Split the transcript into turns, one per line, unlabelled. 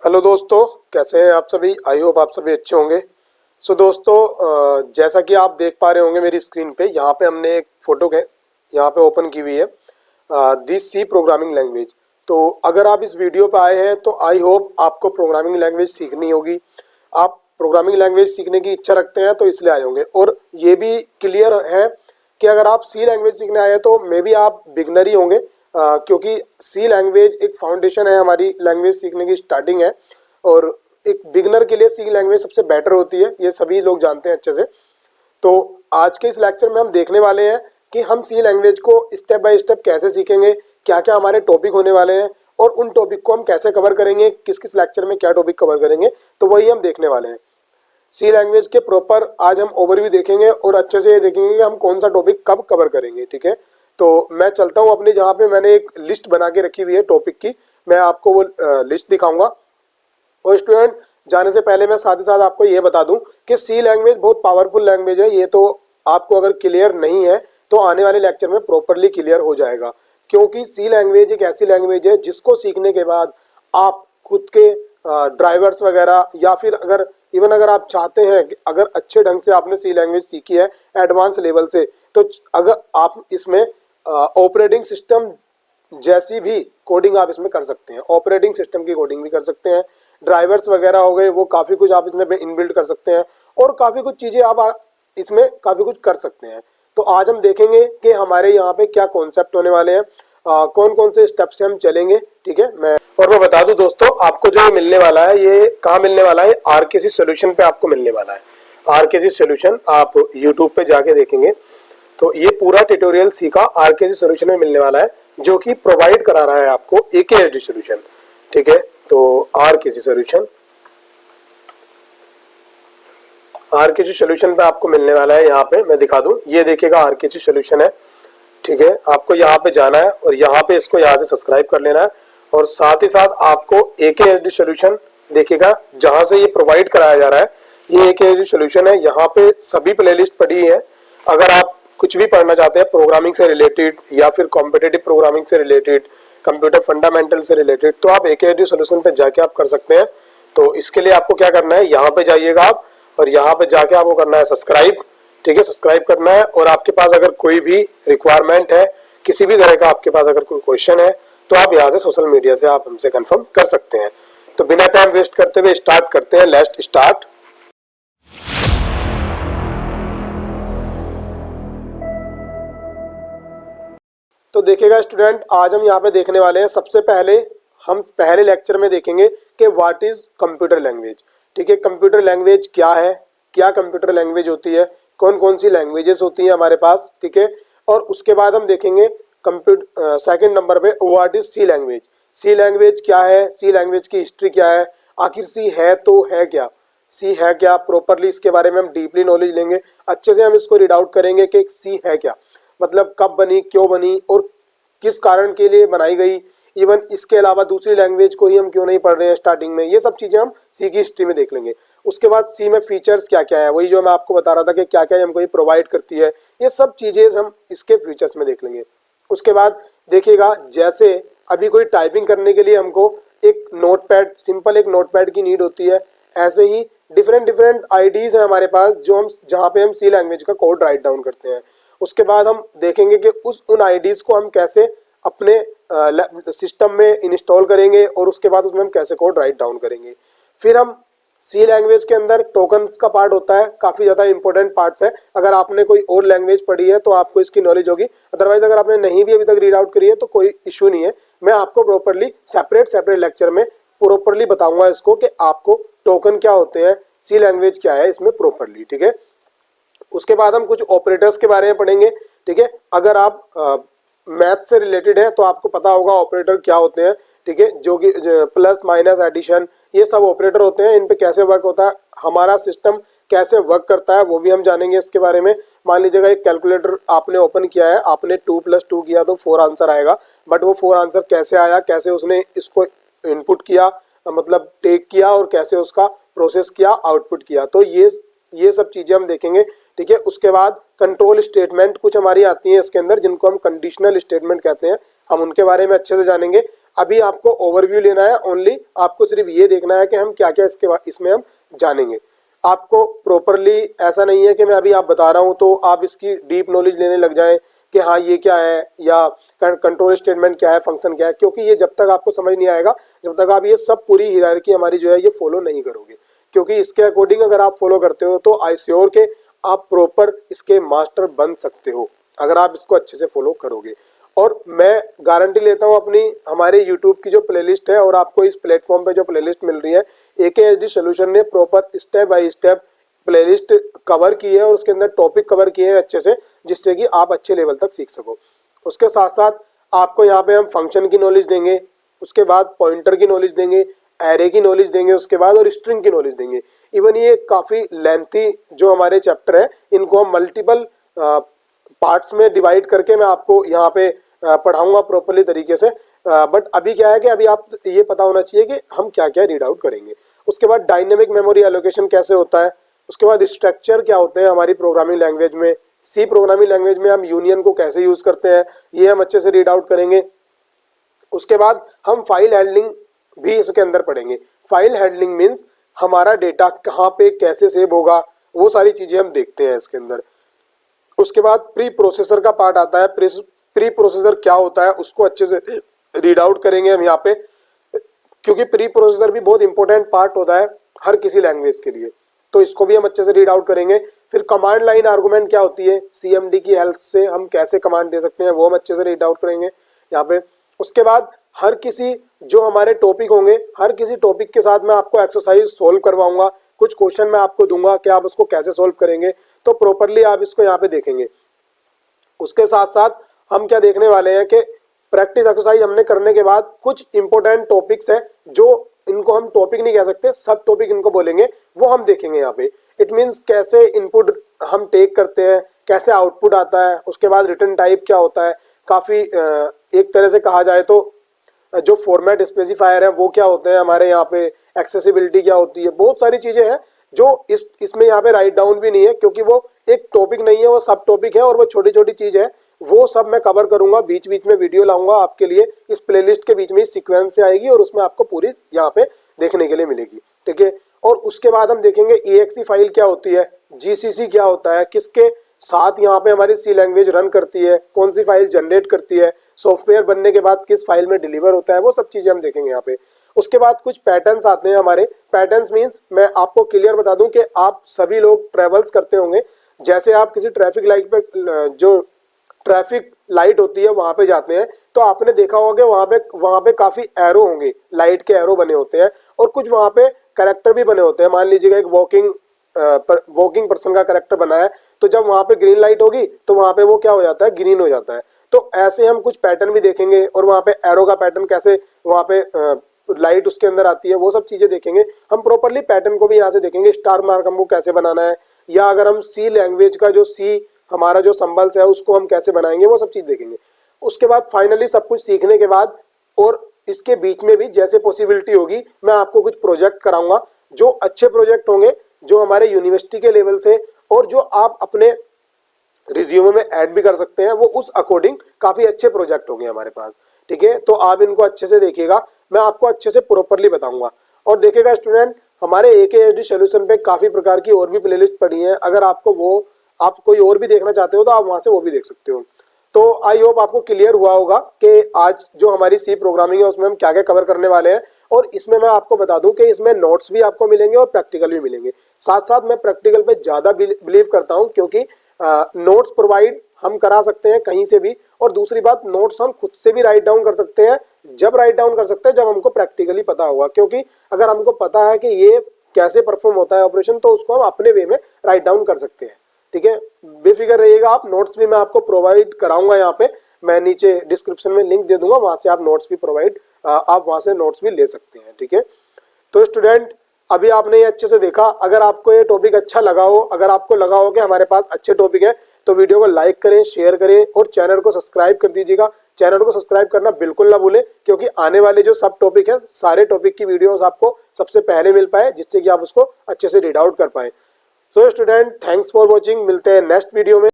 Hello दोस्तों, कैसे हैं आप सभी। आई होप आप सभी अच्छे होंगे। सो दोस्तों, जैसा कि आप देख पा रहे होंगे मेरी स्क्रीन पे, यहाँ पे हमने एक फ़ोटो के यहाँ पे ओपन की हुई है दिस सी प्रोग्रामिंग लैंग्वेज। तो अगर आप इस वीडियो पे आए हैं तो आई होप आपको प्रोग्रामिंग लैंग्वेज सीखनी होगी। आप प्रोग्रामिंग लैंग्वेज सीखने की इच्छा रखते हैं तो इसलिए आए होंगे। और ये भी क्लियर है कि अगर आप सी लैंग्वेज सीखने आए हैं तो मे बी आप बिगनर ही होंगे, क्योंकि सी लैंग्वेज एक फाउंडेशन है, हमारी लैंग्वेज सीखने की स्टार्टिंग है। और एक बिगनर के लिए सी लैंग्वेज सबसे बेटर होती है, ये सभी लोग जानते हैं अच्छे से। तो आज के इस लेक्चर में हम देखने वाले हैं कि हम सी लैंग्वेज को स्टेप बाय स्टेप कैसे सीखेंगे, क्या क्या हमारे टॉपिक होने वाले हैं और उन टॉपिक को हम कैसे कवर करेंगे, किस किस लेक्चर में क्या टॉपिक कवर करेंगे, तो वही हम देखने वाले हैं। सी लैंग्वेज के प्रॉपर आज हम ओवरव्यू देखेंगे और अच्छे से ये देखेंगे कि हम कौन सा टॉपिक कब कवर करेंगे। ठीक है, तो मैं चलता हूँ अपने, जहाँ पे मैंने एक लिस्ट बना के रखी हुई है टॉपिक की, मैं आपको वो लिस्ट दिखाऊंगा। और स्टूडेंट, जाने से पहले मैं साथ ही साथ आपको ये बता दूं कि सी लैंग्वेज बहुत पावरफुल लैंग्वेज है। ये तो आपको अगर क्लियर नहीं है तो आने वाले लेक्चर में प्रॉपरली क्लियर हो जाएगा, क्योंकि सी लैंग्वेज एक ऐसी लैंग्वेज है जिसको सीखने के बाद आप खुद के ड्राइवर्स वगैरह, या फिर अगर आप चाहते हैं कि अगर अच्छे ढंग से आपने सी लैंग्वेज सीखी है एडवांस लेवल से, तो अगर आप इसमें ऑपरेटिंग सिस्टम जैसी भी कोडिंग आप इसमें कर सकते हैं, ऑपरेटिंग सिस्टम की कोडिंग भी कर सकते हैं, ड्राइवर्स वगैरह हो गए, वो काफ़ी कुछ आप इसमें इनबिल्ड कर सकते हैं और काफ़ी कुछ चीज़ें आप इसमें काफ़ी कुछ कर सकते हैं। तो आज हम देखेंगे कि हमारे यहाँ पे क्या कॉन्सेप्ट होने वाले हैं, कौन कौन से स्टेप से हम चलेंगे। ठीक है, मैं बता दूं दोस्तों, आपको जो मिलने वाला है ये कहाँ मिलने वाला है, आरकेसी सॉल्यूशन पे आपको मिलने वाला है। आरकेसी सॉल्यूशन आप यूट्यूब पे जाके देखेंगे तो ये पूरा ट्यूटोरियल सीखा आरकेसी सॉल्यूशन में मिलने वाला है, जो कि प्रोवाइड करा रहा है आपको एकेएसडी सॉल्यूशन। ठीक है, तो आरकेसी सॉल्यूशन पे आपको मिलने वाला है। यहाँ पे मैं दिखा दूं, ये देखिएगा आरकेसी सॉल्यूशन है। ठीक है, आपको यहाँ पे जाना है और यहाँ पे इसको यहाँ से सब्सक्राइब कर लेना है। और साथ ही साथ आपको एकेएसडी सॉल्यूशन देखिएगा, जहां से ये प्रोवाइड कराया जा रहा है, ये एकेएसडी सॉल्यूशन है। यहाँ पे सभी प्लेलिस्ट पड़ी है। अगर आप कुछ भी पढ़ना चाहते हैं प्रोग्रामिंग से रिलेटेड या फिर कॉम्पिटिटिव प्रोग्रामिंग से रिलेटेड, कंप्यूटर फंडामेंटल से रिलेटेड, तो आप एकेएसडी सॉल्यूशन पे जाके आप कर सकते हैं। तो इसके लिए आपको क्या करना है, यहाँ पे जाइएगा आप और यहाँ पे जाके आपको करना है सब्सक्राइब। ठीक है, सब्सक्राइब करना है। और आपके पास अगर कोई भी रिक्वायरमेंट है, किसी भी तरह का आपके पास अगर कोई क्वेश्चन है, तो आप यहाँ से सोशल मीडिया से आप हमसे कंफर्म कर सकते हैं। तो बिना टाइम वेस्ट करते हुए स्टार्ट करते हैं। Let's start. तो देखिएगा स्टूडेंट, आज हम यहाँ पे देखने वाले हैं, सबसे पहले हम पहले लेक्चर में देखेंगे कि व्हाट इज कंप्यूटर लैंग्वेज। ठीक है, कंप्यूटर लैंग्वेज क्या है, क्या कंप्यूटर लैंग्वेज होती है, कौन कौन सी लैंग्वेजेस होती हैं हमारे पास। ठीक है, और उसके बाद हम देखेंगे कंप्यूटर सेकंड नंबर पे what is C language. C language क्या है, सी लैंग्वेज की हिस्ट्री क्या है, आखिर सी है तो है क्या, सी है क्या, प्रॉपरली इसके बारे में हम डीपली नॉलेज लेंगे। अच्छे से हम इसको रीड आउट करेंगे कि सी है क्या, मतलब कब बनी, क्यों बनी और किस कारण के लिए बनाई गई। इवन इसके अलावा दूसरी लैंग्वेज को ही हम क्यों नहीं पढ़ रहे हैं स्टार्टिंग में, ये सब चीजें हम सी की हिस्ट्री में देख लेंगे। उसके बाद सी में फीचर्स क्या क्या है, वही जो मैं आपको बता रहा था कि क्या क्या हमको ये प्रोवाइड करती है, ये सब चीजें हम इसके फीचर्स में देख लेंगे। उसके बाद देखिएगा, जैसे अभी कोई टाइपिंग करने के लिए हमको एक नोटपैड, सिंपल एक नोटपैड की नीड होती है, ऐसे ही डिफरेंट डिफरेंट आईडीज है हमारे पास जो हम जहाँ पे हम सी लैंग्वेज का कोड राइट डाउन करते हैं। उसके बाद हम देखेंगे कि उन आईडीज को हम कैसे अपने सिस्टम में इंस्टॉल करेंगे और उसके बाद उसमें हम कैसे कोड राइट डाउन करेंगे। फिर हम सी लैंग्वेज के अंदर टोकन्स का पार्ट होता है, काफ़ी ज़्यादा इंपॉर्टेंट पार्ट्स है। अगर आपने कोई और लैंग्वेज पढ़ी है तो आपको इसकी नॉलेज होगी, अदरवाइज अगर आपने नहीं भी अभी तक रीड आउट करी है तो कोई इशू नहीं है। मैं आपको प्रॉपरली सेपरेट लेक्चर में प्रॉपरली बताऊंगा इसको कि आपको टोकन क्या होते हैं, सी लैंग्वेज क्या है इसमें प्रॉपरली। ठीक है, उसके बाद हम कुछ ऑपरेटर्स के बारे में पढ़ेंगे। ठीक है, अगर आप मैथ से रिलेटेड है तो आपको पता होगा ऑपरेटर क्या होते हैं। ठीक है, जो कि प्लस माइनस एडिशन, ये सब ऑपरेटर होते हैं। इन पे कैसे वर्क होता है, हमारा सिस्टम कैसे वर्क करता है, वो भी हम जानेंगे इसके बारे में। मान लीजिएगा एक कैलकुलेटर आपने ओपन किया है, आपने 2 + 2 किया तो 4 आंसर आएगा, बट वो 4 आंसर कैसे आया, कैसे उसने इसको इनपुट किया, मतलब टेक किया, और कैसे उसका प्रोसेस किया, आउटपुट किया, तो ये सब चीजें हम देखेंगे। ठीक है, उसके बाद कंट्रोल स्टेटमेंट कुछ हमारी आती हैं इसके अंदर, जिनको हम कंडीशनल स्टेटमेंट कहते हैं, हम उनके बारे में अच्छे से जानेंगे। अभी आपको ओवरव्यू लेना है ओनली, आपको सिर्फ ये देखना है कि हम क्या क्या इसमें हम जानेंगे। आपको प्रॉपरली ऐसा नहीं है कि मैं अभी आप बता रहा हूँ तो आप इसकी डीप नॉलेज लेने लग जाएं कि हाँ ये क्या है या कंट्रोल स्टेटमेंट क्या है, फंक्शन क्या है, क्योंकि ये जब तक आपको समझ नहीं आएगा, जब तक आप ये सब पूरी हियरार्की हमारी जो है ये फॉलो नहीं करोगे। क्योंकि इसके अकॉर्डिंग अगर आप फॉलो करते हो तो आई श्योर के आप प्रॉपर इसके मास्टर बन सकते हो अगर आप इसको अच्छे से फॉलो करोगे। और मैं गारंटी लेता हूँ अपनी, हमारे यूट्यूब की जो प्लेलिस्ट है और आपको इस प्लेटफॉर्म पे जो प्लेलिस्ट मिल रही है, AKHD सॉल्यूशन ने proper step by step playlist cover की है और उसके अंदर टॉपिक कवर किए हैं अच्छे से, जिससे कि आप अच्छे लेवल तक सीख सको। उसके साथ साथ आपको यहाँ पे हम फंक्शन की नॉलेज देंगे, उसके बाद पॉइंटर की नॉलेज देंगे, एरे की नॉलेज देंगे उसके बाद, और स्ट्रिंग की नॉलेज देंगे। इवन ये काफ़ी लेंथी जो हमारे चैप्टर है, इनको हम मल्टीपल पार्ट्स में डिवाइड करके मैं आपको यहाँ पे पढ़ाऊंगा प्रॉपरली तरीके से। बट अभी क्या है कि अभी आप ये पता होना चाहिए कि हम क्या क्या रीड आउट करेंगे। उसके बाद डायनेमिक मेमोरी एलोकेशन कैसे होता है, उसके बाद स्ट्रक्चर क्या होते हैं हमारी प्रोग्रामिंग लैंग्वेज में, सी प्रोग्रामिंग लैंग्वेज में हम यूनियन को कैसे यूज करते हैं, ये हम अच्छे से रीड आउट करेंगे। उसके बाद हम फाइल हैंडलिंग भी इसके अंदर पढ़ेंगे। फाइल हैंडलिंग मीन्स हमारा डेटा कहाँ पे कैसे सेव होगा, वो सारी चीजें हम देखते हैं इसके अंदर। उसके बाद प्री प्रोसेसर का पार्ट आता है, प्री प्रोसेसर क्या होता है उसको अच्छे से रीड आउट करेंगे हम यहाँ पे, क्योंकि प्री प्रोसेसर भी बहुत इंपॉर्टेंट पार्ट होता है हर किसी लैंग्वेज के लिए, तो इसको भी हम अच्छे से रीड आउट करेंगे। फिर कमांड लाइन आर्गुमेंट क्या होती है, CMD की हेल्प से हम कैसे कमांड दे सकते हैं, वो हम अच्छे से रीड आउट करेंगे यहाँ पे। उसके बाद हर किसी जो हमारे टॉपिक होंगे, हर किसी टॉपिक के साथ मैं आपको एक्सरसाइज सोल्व करवाऊंगा, कुछ क्वेश्चन मैं आपको दूंगा कि आप उसको कैसे सोल्व करेंगे, तो प्रॉपरली आप इसको यहाँ पे देखेंगे। उसके साथ साथ हम क्या देखने वाले हैं कि प्रैक्टिस एक्सरसाइज हमने करने के बाद कुछ इंपॉर्टेंट टॉपिक्स हैं, जो इनको हम टॉपिक नहीं कह सकते, सब टॉपिक इनको बोलेंगे, वो हम देखेंगे यहाँ पे। इट मीन्स कैसे इनपुट हम टेक करते हैं, कैसे आउटपुट आता है, उसके बाद रिटर्न टाइप क्या होता है, काफ़ी एक तरह से कहा जाए तो जो फॉर्मेट स्पेसिफायर है वो क्या होते हैं हमारे यहाँ पे, एक्सेसिबिलिटी क्या होती है, बहुत सारी चीज़ें हैं जो इसमें यहाँ पे राइट डाउन भी नहीं है, क्योंकि वो एक टॉपिक नहीं है, वो सब टॉपिक है और वो छोटी छोटी चीज़ है, वो सब मैं कवर करूंगा। बीच बीच में वीडियो लाऊंगा आपके लिए, इस प्लेलिस्ट के बीच में सीक्वेंस से आएगी और उसमें आपको पूरी यहाँ पे देखने के लिए मिलेगी, ठीक है। और उसके बाद हम देखेंगे EXE फाइल क्या होती है, GCC क्या होता है, किसके साथ यहाँ पे हमारी सी लैंग्वेज रन करती है, कौन सी फाइल जनरेट करती है, सॉफ्टवेयर बनने के बाद किस फाइल में डिलीवर होता है, वो सब चीज़ें हम देखेंगे यहाँ पे। उसके बाद कुछ पैटर्न्स आते हैं हमारे। पैटर्न्स मीन्स मैं आपको क्लियर बता दूं कि आप सभी लोग ट्रेवल्स करते होंगे, जैसे आप किसी ट्रैफिक लाइट पे, जो ट्रैफिक लाइट होती है वहां पे जाते हैं, तो आपने देखा होगा वहां पे काफी एरो होंगे, लाइट के एरो बने होते हैं, और कुछ वहां पे कैरेक्टर भी बने होते हैं। मान लीजिएगा एक वॉकिंग पर्सन का कैरेक्टर बना है, तो जब वहां पे ग्रीन लाइट होगी तो वहां पे वो क्या हो जाता है, ग्रीन हो जाता है। तो ऐसे हम कुछ पैटर्न भी देखेंगे, और वहां पे एरो का पैटर्न कैसे वहां पे लाइट उसके अंदर आती है, वो सब चीजें देखेंगे हम। प्रॉपरली पैटर्न को भी यहाँ से देखेंगे, स्टार मार्क हमको कैसे बनाना है, या अगर हम सी लैंग्वेज का जो सी हमारा जो सिंबल्स है उसको हम कैसे बनाएंगे, वो सब चीज देखेंगे। उसके बाद फाइनली सब कुछ सीखने के बाद, और इसके बीच में भी जैसे पॉसिबिलिटी होगी, मैं आपको कुछ प्रोजेक्ट कराऊंगा, जो अच्छे प्रोजेक्ट होंगे, जो हमारे यूनिवर्सिटी के लेवल से, और जो आप अपने रिज्यूमे में ऐड भी कर सकते हैं, वो उस अकॉर्डिंग काफी अच्छे प्रोजेक्ट होंगे हमारे पास, ठीक है। तो आप इनको अच्छे से देखिएगा, मैं आपको अच्छे से प्रॉपरली बताऊंगा। और देखिएगा स्टूडेंट, हमारे AKHD सॉल्यूशन पे काफी प्रकार की और भी प्लेलिस्ट पड़ी है, अगर आपको वो आप कोई और भी देखना चाहते हो तो आप वहां से वो भी देख सकते हो। तो आई होप आपको क्लियर हुआ होगा कि आज जो हमारी सी प्रोग्रामिंग है उसमें हम क्या क्या कवर करने वाले हैं। और इसमें मैं आपको बता दूं कि इसमें नोट्स भी आपको मिलेंगे और प्रैक्टिकल भी मिलेंगे। साथ साथ मैं प्रैक्टिकल पे ज्यादा बिलीव करता हूं, क्योंकि नोट्स प्रोवाइड हम करा सकते हैं कहीं से भी, और दूसरी बात नोट्स हम खुद से भी राइट डाउन कर सकते हैं। जब राइट डाउन कर सकते हैं जब हमको प्रैक्टिकली पता होगा, क्योंकि अगर हमको पता है कि ये कैसे परफॉर्म होता है ऑपरेशन, तो उसको हम अपने वे में राइट डाउन कर सकते हैं, ठीक है। बेफिक्र रहिएगा आप, नोट्स भी मैं आपको प्रोवाइड कराऊंगा। यहाँ पे मैं नीचे डिस्क्रिप्शन में लिंक दे दूंगा, वहां से आप नोट्स भी आप वहां से नोट्स भी ले सकते हैं, ठीक है। तो स्टूडेंट, अभी आपने ये अच्छे से देखा। अगर आपको ये टॉपिक अच्छा लगा हो, अगर आपको लगा हो कि हमारे पास अच्छे टॉपिक है, तो वीडियो को लाइक करें, शेयर करें और चैनल को सब्सक्राइब कर दीजिएगा। चैनल को सब्सक्राइब करना बिल्कुल ना भूलें, क्योंकि आने वाले जो सब टॉपिक है, सारे टॉपिक की वीडियोस आपको सबसे पहले मिल पाए, जिससे कि आप उसको अच्छे से रीड आउट कर पाए। So student, thanks for watching. मिलते हैं नेक्स्ट वीडियो में।